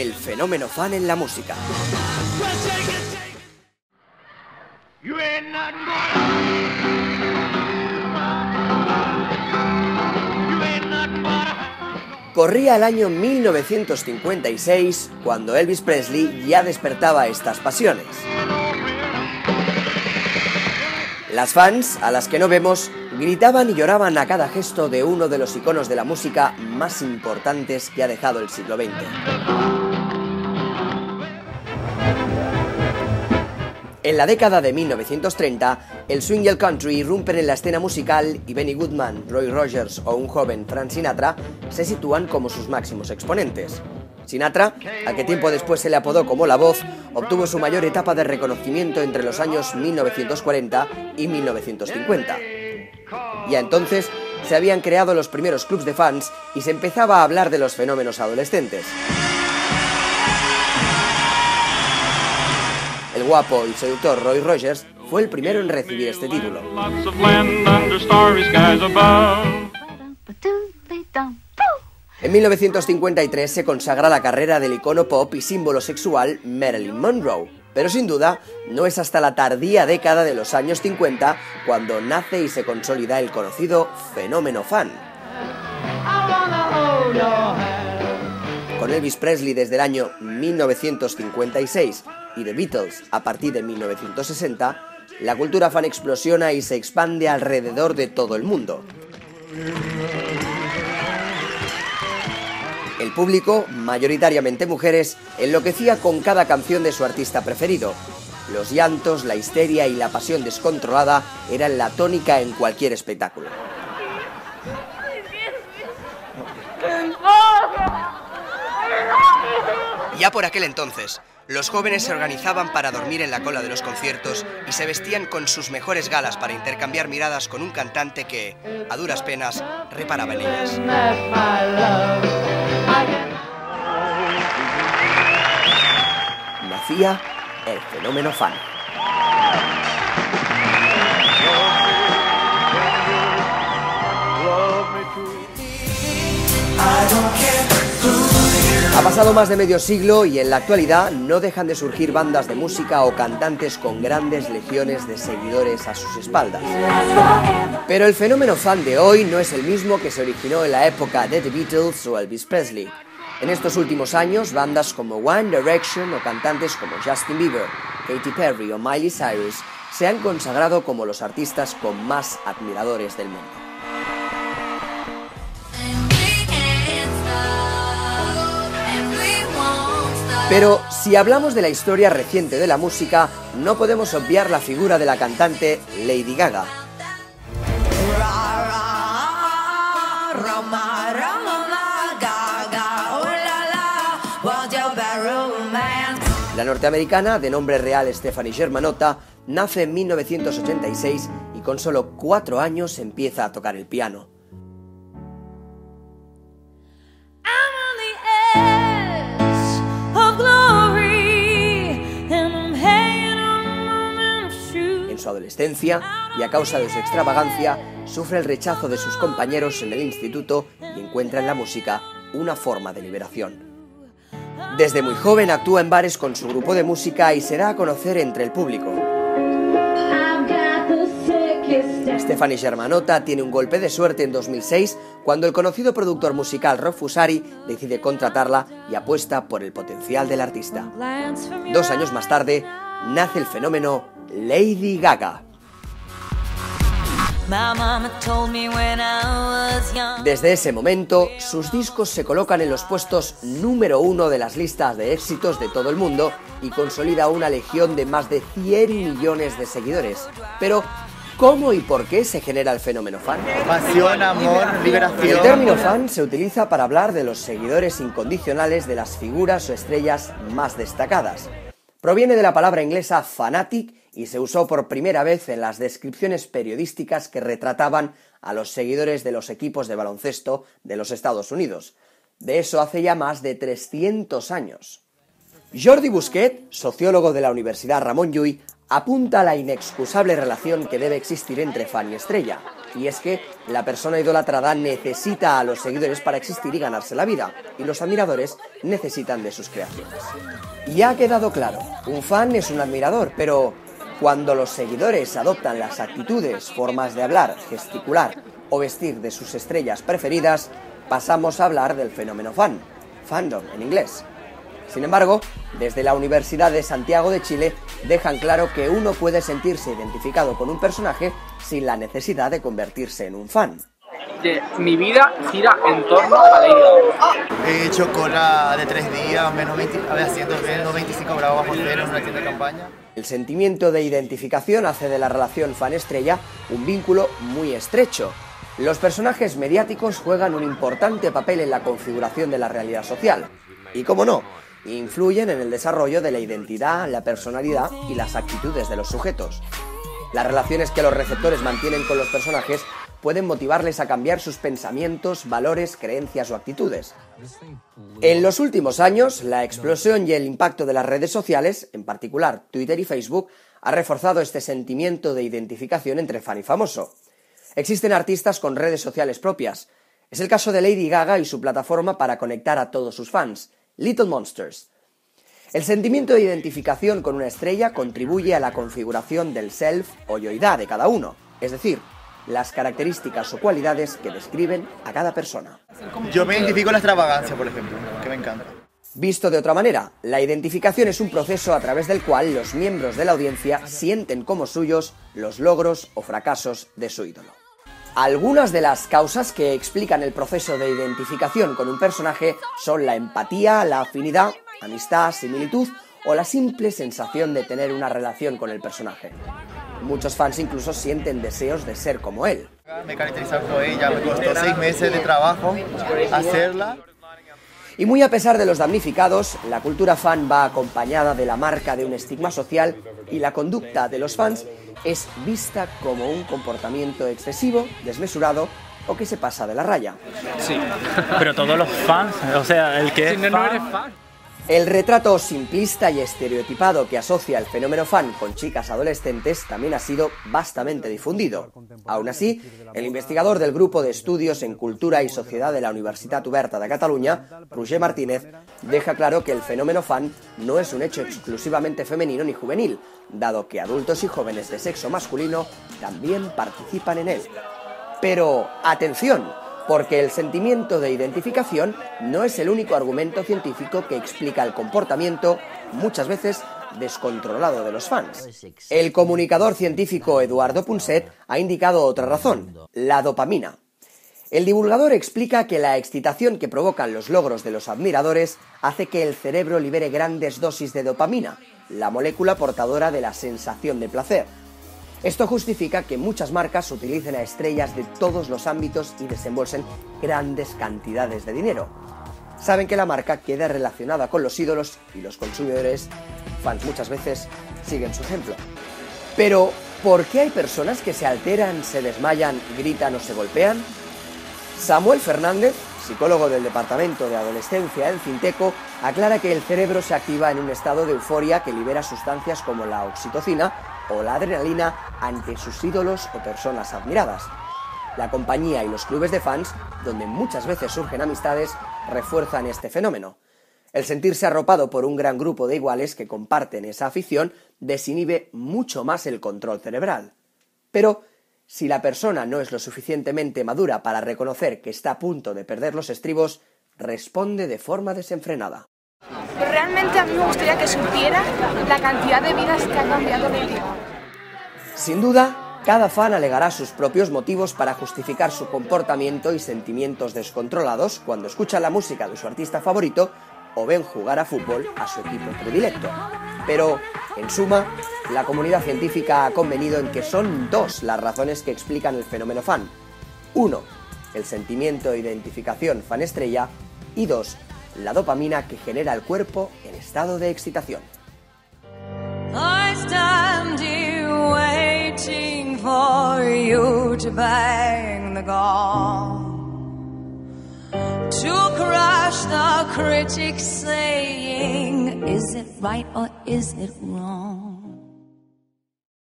el fenómeno fan en la música. Corría el año 1956 cuando Elvis Presley ya despertaba estas pasiones. Las fans, a las que no vemos, gritaban y lloraban a cada gesto de uno de los iconos de la música más importantes que ha dejado el siglo XX. En la década de 1930, el swing y el country irrumpen en la escena musical y Benny Goodman, Roy Rogers o un joven Frank Sinatra se sitúan como sus máximos exponentes. Sinatra, al que tiempo después se le apodó como La Voz, obtuvo su mayor etapa de reconocimiento entre los años 1940 y 1950. Ya entonces se habían creado los primeros clubs de fans y se empezaba a hablar de los fenómenos adolescentes. El guapo y seductor Roy Rogers fue el primero en recibir este título. En 1953 se consagra la carrera del icono pop y símbolo sexual Marilyn Monroe, pero sin duda no es hasta la tardía década de los años 50 cuando nace y se consolida el conocido fenómeno fan. Con Elvis Presley desde el año 1956 y The Beatles a partir de 1960, la cultura fan explosiona y se expande alrededor de todo el mundo. El público, mayoritariamente mujeres, enloquecía con cada canción de su artista preferido. Los llantos, la histeria y la pasión descontrolada eran la tónica en cualquier espectáculo. Ya por aquel entonces, los jóvenes se organizaban para dormir en la cola de los conciertos y se vestían con sus mejores galas para intercambiar miradas con un cantante que, a duras penas, reparaba en ellas. Nacía el fenómeno fan. Ha pasado más de medio siglo y en la actualidad no dejan de surgir bandas de música o cantantes con grandes legiones de seguidores a sus espaldas. Pero el fenómeno fan de hoy no es el mismo que se originó en la época de The Beatles o Elvis Presley. En estos últimos años, bandas como One Direction o cantantes como Justin Bieber, Katy Perry o Miley Cyrus se han consagrado como los artistas con más admiradores del mundo. Pero si hablamos de la historia reciente de la música, no podemos obviar la figura de la cantante Lady Gaga. La norteamericana, de nombre real Stefani Germanotta, nace en 1986 y con solo 4 años empieza a tocar el piano. En su adolescencia, y a causa de su extravagancia, sufre el rechazo de sus compañeros en el instituto y encuentra en la música una forma de liberación. Desde muy joven actúa en bares con su grupo de música y se da a conocer entre el público. Stefani Germanotta tiene un golpe de suerte en 2006 cuando el conocido productor musical Rob Fusari decide contratarla y apuesta por el potencial del artista. 2 años más tarde, nace el fenómeno Lady Gaga. Desde ese momento, sus discos se colocan en los puestos número 1 de las listas de éxitos de todo el mundo y consolida una legión de más de 100 millones de seguidores. Pero, ¿cómo y por qué se genera el fenómeno fan? Pasión, amor, liberación. El término fan se utiliza para hablar de los seguidores incondicionales de las figuras o estrellas más destacadas. Proviene de la palabra inglesa fanatic y se usó por primera vez en las descripciones periodísticas que retrataban a los seguidores de los equipos de baloncesto de los Estados Unidos. De eso hace ya más de 300 años. Jordi Busquet, sociólogo de la Universidad Ramon Llull, apunta a la inexcusable relación que debe existir entre fan y estrella. Y es que la persona idolatrada necesita a los seguidores para existir y ganarse la vida, y los admiradores necesitan de sus creaciones. Ya ha quedado claro, un fan es un admirador, pero cuando los seguidores adoptan las actitudes, formas de hablar, gesticular o vestir de sus estrellas preferidas, pasamos a hablar del fenómeno fan, fandom en inglés. Sin embargo, desde la Universidad de Santiago de Chile dejan claro que uno puede sentirse identificado con un personaje sin la necesidad de convertirse en un fan. Mi vida gira en torno a la ida. He hecho cola de 3 días, menos 25 grados bajo cero en una tienda de campaña. El sentimiento de identificación hace de la relación fan-estrella un vínculo muy estrecho. Los personajes mediáticos juegan un importante papel en la configuración de la realidad social. Y cómo no, influyen en el desarrollo de la identidad, la personalidad y las actitudes de los sujetos. Las relaciones que los receptores mantienen con los personajes pueden motivarles a cambiar sus pensamientos, valores, creencias o actitudes. En los últimos años, la explosión y el impacto de las redes sociales, en particular Twitter y Facebook, ha reforzado este sentimiento de identificación entre fan y famoso. Existen artistas con redes sociales propias. Es el caso de Lady Gaga y su plataforma para conectar a todos sus fans, Little Monsters. El sentimiento de identificación con una estrella contribuye a la configuración del self o yoidad de cada uno, es decir, las características o cualidades que describen a cada persona. Yo me identifico con la extravagancia, por ejemplo, que me encanta. Visto de otra manera, la identificación es un proceso a través del cual los miembros de la audiencia sienten como suyos los logros o fracasos de su ídolo. Algunas de las causas que explican el proceso de identificación con un personaje son la empatía, la afinidad, amistad, similitud o la simple sensación de tener una relación con el personaje. Muchos fans incluso sienten deseos de ser como él. Me he caracterizado como ella, me costó 6 meses de trabajo hacerla. Y muy a pesar de los damnificados, la cultura fan va acompañada de la marca de un estigma social y la conducta de los fans es vista como un comportamiento excesivo, desmesurado o que se pasa de la raya. Sí. Pero todos los fans, o sea, el que Si es no fan... eres fan. El retrato simplista y estereotipado que asocia el fenómeno fan con chicas adolescentes también ha sido vastamente difundido. Aún así, el investigador del Grupo de Estudios en Cultura y Sociedad de la Universitat Oberta de Catalunya, Roger Martínez, deja claro que el fenómeno fan no es un hecho exclusivamente femenino ni juvenil, dado que adultos y jóvenes de sexo masculino también participan en él. Pero, atención, porque el sentimiento de identificación no es el único argumento científico que explica el comportamiento, muchas veces descontrolado, de los fans. El comunicador científico Eduardo Punset ha indicado otra razón, la dopamina. El divulgador explica que la excitación que provocan los logros de los admiradores hace que el cerebro libere grandes dosis de dopamina, la molécula portadora de la sensación de placer. Esto justifica que muchas marcas utilicen a estrellas de todos los ámbitos y desembolsen grandes cantidades de dinero. Saben que la marca queda relacionada con los ídolos y los consumidores, fans muchas veces, siguen su ejemplo. Pero, ¿por qué hay personas que se alteran, se desmayan, gritan o se golpean? Samuel Fernández, psicólogo del Departamento de Adolescencia en Finteco, aclara que el cerebro se activa en un estado de euforia que libera sustancias como la oxitocina o la adrenalina ante sus ídolos o personas admiradas. La compañía y los clubes de fans, donde muchas veces surgen amistades, refuerzan este fenómeno. El sentirse arropado por un gran grupo de iguales que comparten esa afición desinhibe mucho más el control cerebral. Pero, si la persona no es lo suficientemente madura para reconocer que está a punto de perder los estribos, responde de forma desenfrenada. Realmente a mí me gustaría que supiera la cantidad de vidas que ha cambiado Lady Gaga. Sin duda, cada fan alegará sus propios motivos para justificar su comportamiento y sentimientos descontrolados cuando escucha la música de su artista favorito o ven jugar a fútbol a su equipo predilecto. Pero, en suma, la comunidad científica ha convenido en que son dos las razones que explican el fenómeno fan. 1. El sentimiento de identificación fan-estrella y 2. La dopamina que genera el cuerpo en estado de excitación. I stand here waiting for you to bang the gong, to crush the critics saying, is it right or is it wrong?